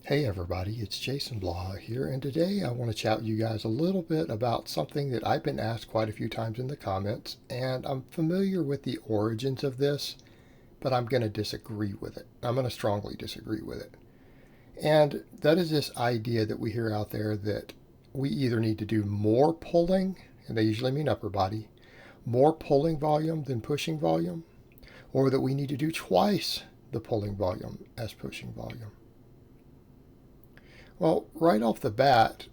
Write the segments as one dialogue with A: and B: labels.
A: Hey everybody, it's Jason Blaha here, and today I want to chat with you guys a little bit about something that I've been asked quite a few times in the comments, and I'm familiar with the origins of this, but I'm going to disagree with it. I'm going to strongly disagree with it. And that is this idea that we hear out there that we either need to do more pulling, and they usually mean upper body, more pulling volume than pushing volume, or that we need to do twice the pulling volume as pushing volume. Well, right off the bat,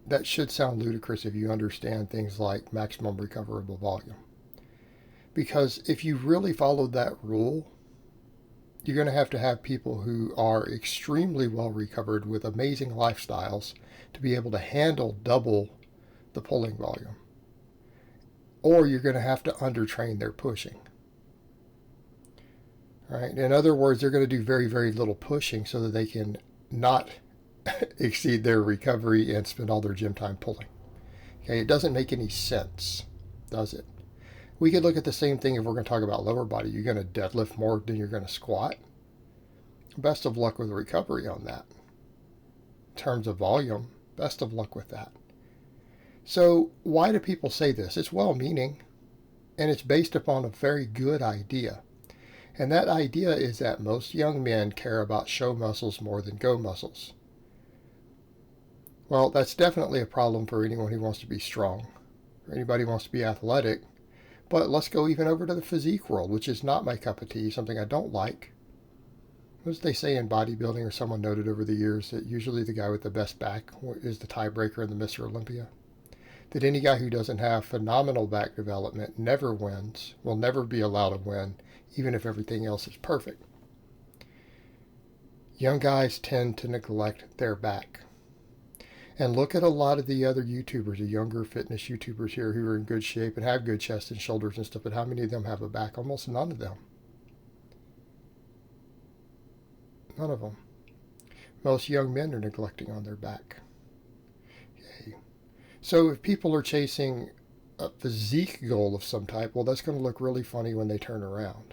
A: that should sound ludicrous if you understand things like maximum recoverable volume. Because if you really followed that rule, you're going to have people who are extremely well recovered with amazing lifestyles to be able to handle double the pulling volume. Or you're going to have to undertrain their pushing. Right? In other words, they're going to do very, very little pushing so that they can not exceed their recovery and spend all their gym time pulling. Okay, it doesn't make any sense, does it? We could look at the same thing if we're going to talk about lower body. You're going to deadlift more than you're going to squat. Best of luck with recovery on that. In terms of volume, best of luck with that. So why do people say this? It's well-meaning, and it's based upon a very good idea. And that idea is that most young men care about show muscles more than go muscles. Well, that's definitely a problem for anyone who wants to be strong, or anybody who wants to be athletic. But let's go even over to the physique world, which is not my cup of tea, something I don't like. As they say in bodybuilding, or someone noted over the years, that usually the guy with the best back is the tiebreaker in the Mr. Olympia. That any guy who doesn't have phenomenal back development never wins, will never be allowed to win, even if everything else is perfect. Young guys tend to neglect their back. And look at a lot of the other YouTubers, the younger fitness YouTubers here who are in good shape and have good chest and shoulders and stuff, but how many of them have a back? Almost none of them. None of them. Most young men are neglecting on their back. Okay. So if people are chasing a physique goal of some type, well, that's going to look really funny when they turn around.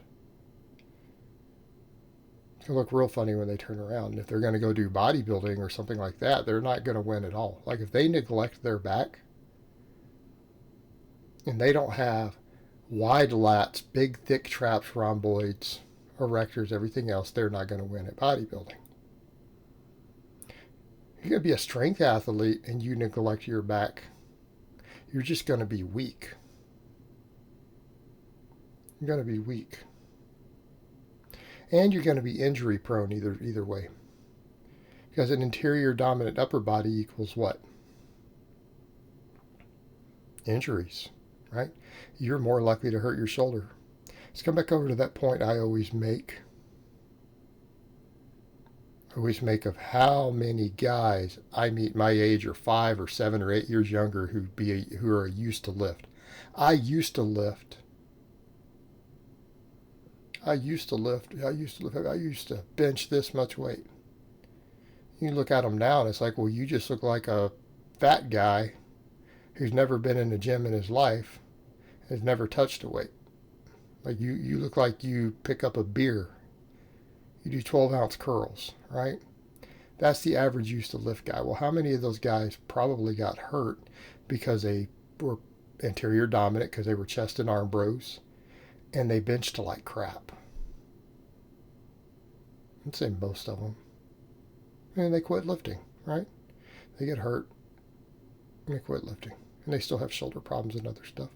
A: It's going to look real funny when they turn around. And if they're going to go do bodybuilding or something like that, they're not going to win at all. Like if they neglect their back and they don't have wide lats, big thick traps, rhomboids, erectors, everything else, they're not going to win at bodybuilding. You're going to be a strength athlete and you neglect your back, you're just going to be weak. You're going to be weak. And you're going to be injury prone either way. Because an anterior dominant upper body equals what? Injuries, right? You're more likely to hurt your shoulder. Let's come back over to that point I always make. Of how many guys I meet my age or 5 or 7 or 8 years younger who are used to lift. I used to bench this much weight. You look at them now and it's like, well, you just look like a fat guy who's never been in the gym in his life, has never touched a weight. Like you look like you pick up a beer. You do 12-ounce curls, right? That's the average used to lift guy. Well, how many of those guys probably got hurt because they were anterior dominant, because they were chest and arm bros, and they benched like crap? I'd say most of them. And they quit lifting, right? They get hurt, and they quit lifting. And they still have shoulder problems and other stuff.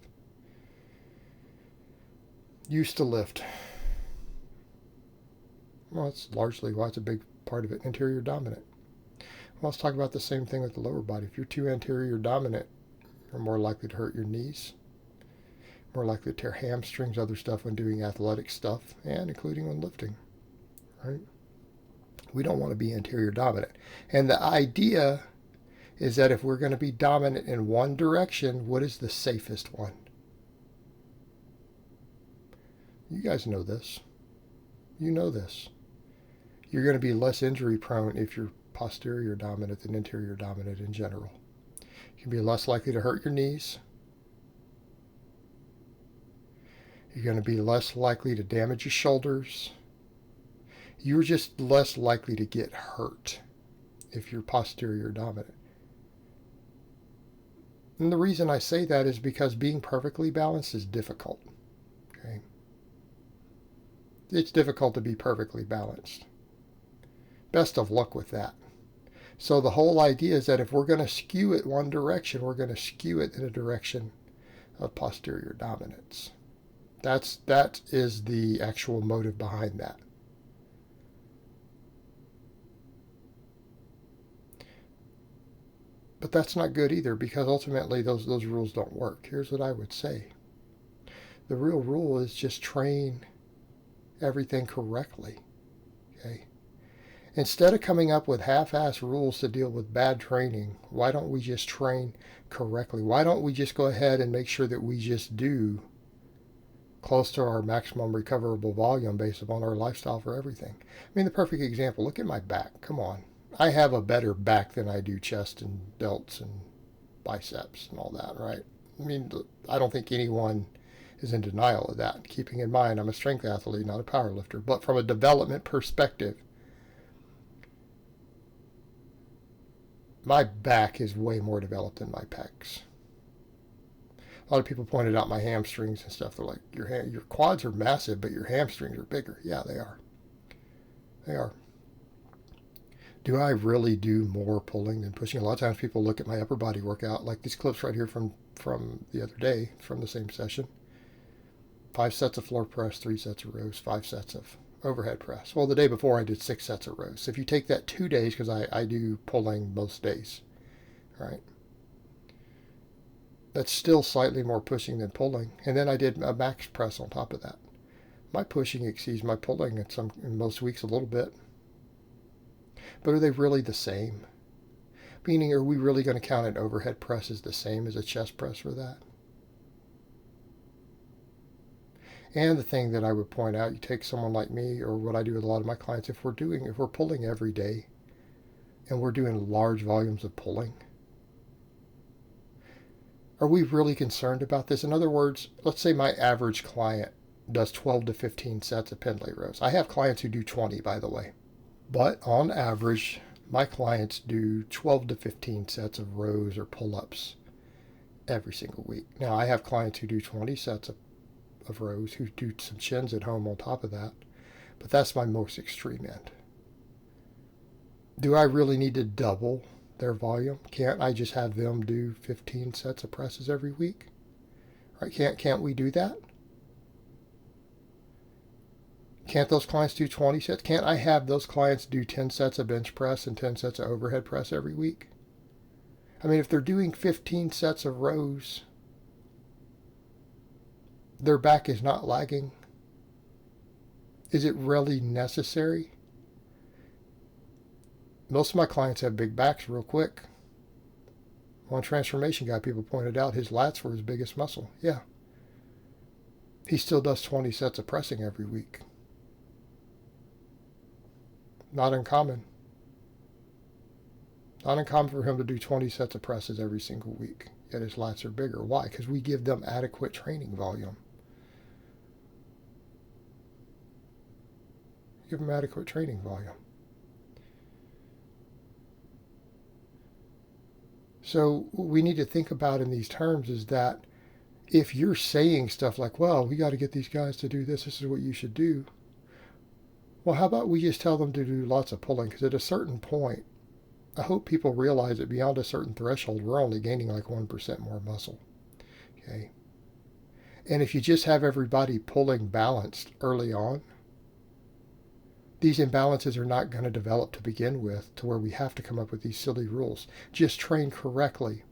A: Used to lift. Well, that's largely why it's a big part of it, anterior dominant. Well, let's talk about the same thing with the lower body. If you're too anterior dominant, you're more likely to hurt your knees, more likely to tear hamstrings, other stuff when doing athletic stuff, and including when lifting, right? We don't want to be anterior dominant. And the idea is that if we're going to be dominant in one direction, what is the safest one? You guys know this. You know this. You're going to be less injury prone if you're posterior dominant than anterior dominant in general. You can be less likely to hurt your knees. You're going to be less likely to damage your shoulders. You're just less likely to get hurt. if you're posterior dominant. And the reason I say that is because being perfectly balanced is difficult. Okay? It's difficult to be perfectly balanced. Best of luck with that. So the whole idea is that if we're going to skew it one direction, we're going to skew it in a direction of posterior dominance. That is the actual motive behind that. But that's not good either, because ultimately those rules don't work. Here's what I would say. The real rule is just train everything correctly. Okay? Instead of coming up with half-ass rules to deal with bad training, why don't we just train correctly? Why don't we just go ahead and make sure that we just do close to our maximum recoverable volume based upon our lifestyle for everything? I mean, the perfect example, look at my back. Come on. I have a better back than I do chest and delts and biceps and all that, right? I mean, I don't think anyone is in denial of that. Keeping in mind, I'm a strength athlete, not a power lifter. But from a development perspective, my back is way more developed than my pecs. A lot of people pointed out my hamstrings and stuff. They're like, your quads are massive, but your hamstrings are bigger. Yeah, they are. They are. Do I really do more pulling than pushing? A lot of times people look at my upper body workout, like these clips right here from the other day, from the same session. 5 sets of floor press, 3 sets of rows, 5 sets of overhead press. Well, the day before I did 6 sets of rows. So if you take that 2 days, because I do pulling most days, right? That's still slightly more pushing than pulling. And then I did a max press on top of that. My pushing exceeds my pulling in most weeks a little bit. But are they really the same? Meaning, are we really going to count an overhead press as the same as a chest press for that? And the thing that I would point out, you take someone like me, or what I do with a lot of my clients, if we're pulling every day and we're doing large volumes of pulling, are we really concerned about this? In other words, let's say my average client does 12 to 15 sets of pendlay rows. I have clients who do 20, by the way. But on average, my clients do 12 to 15 sets of rows or pull-ups every single week. Now, I have clients who do 20 sets of rows, who do some chins at home on top of that. But that's my most extreme end. Do I really need to double their volume? Can't I just have them do 15 sets of presses every week? Right? Can't we do that? Can't those clients do 20 sets? Can't I have those clients do 10 sets of bench press and 10 sets of overhead press every week? I mean, if they're doing 15 sets of rows, their back is not lagging. Is it really necessary? Most of my clients have big backs real quick. One transformation guy, people pointed out his lats were his biggest muscle. Yeah. He still does 20 sets of pressing every week. Not uncommon. Not uncommon for him to do 20 sets of presses every single week. Yet his lats are bigger. Why? Because we give them adequate training volume. Give them adequate training volume. So what we need to think about in these terms is that if you're saying stuff like, well, we got to get these guys to do this, this is what you should do. Well, how about we just tell them to do lots of pulling? Because at a certain point, I hope people realize that beyond a certain threshold, we're only gaining like 1% more muscle. Okay. And if you just have everybody pulling balanced early on, these imbalances are not going to develop to begin with to where we have to come up with these silly rules. Just train correctly.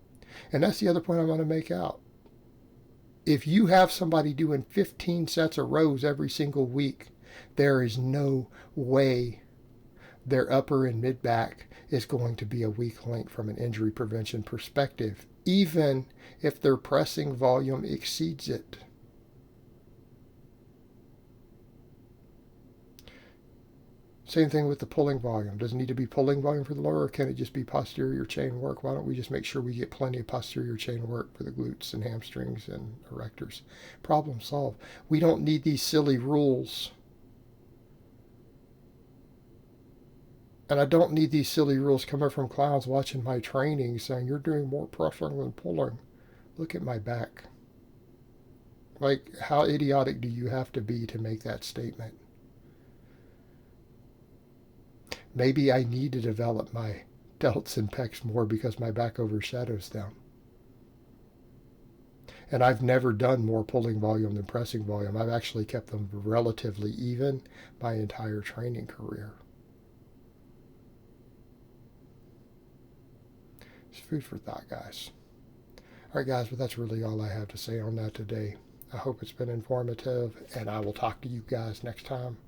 A: And that's the other point I want to make out. If you have somebody doing 15 sets of rows every single week, there is no way their upper and mid back is going to be a weak link from an injury prevention perspective, even if their pressing volume exceeds it. Same thing with the pulling volume. Does it need to be pulling volume for the lower, or can it just be posterior chain work? Why don't we just make sure we get plenty of posterior chain work for the glutes and hamstrings and erectors? Problem solved. We don't need these silly rules. And I don't need these silly rules coming from clowns watching my training saying you're doing more pressing than pulling. Look at my back. Like, how idiotic do you have to be to make that statement? Maybe I need to develop my delts and pecs more because my back overshadows them. And I've never done more pulling volume than pressing volume. I've actually kept them relatively even my entire training career. It's food for thought, guys. All right, guys, but that's really all I have to say on that today. I hope it's been informative, and I will talk to you guys next time.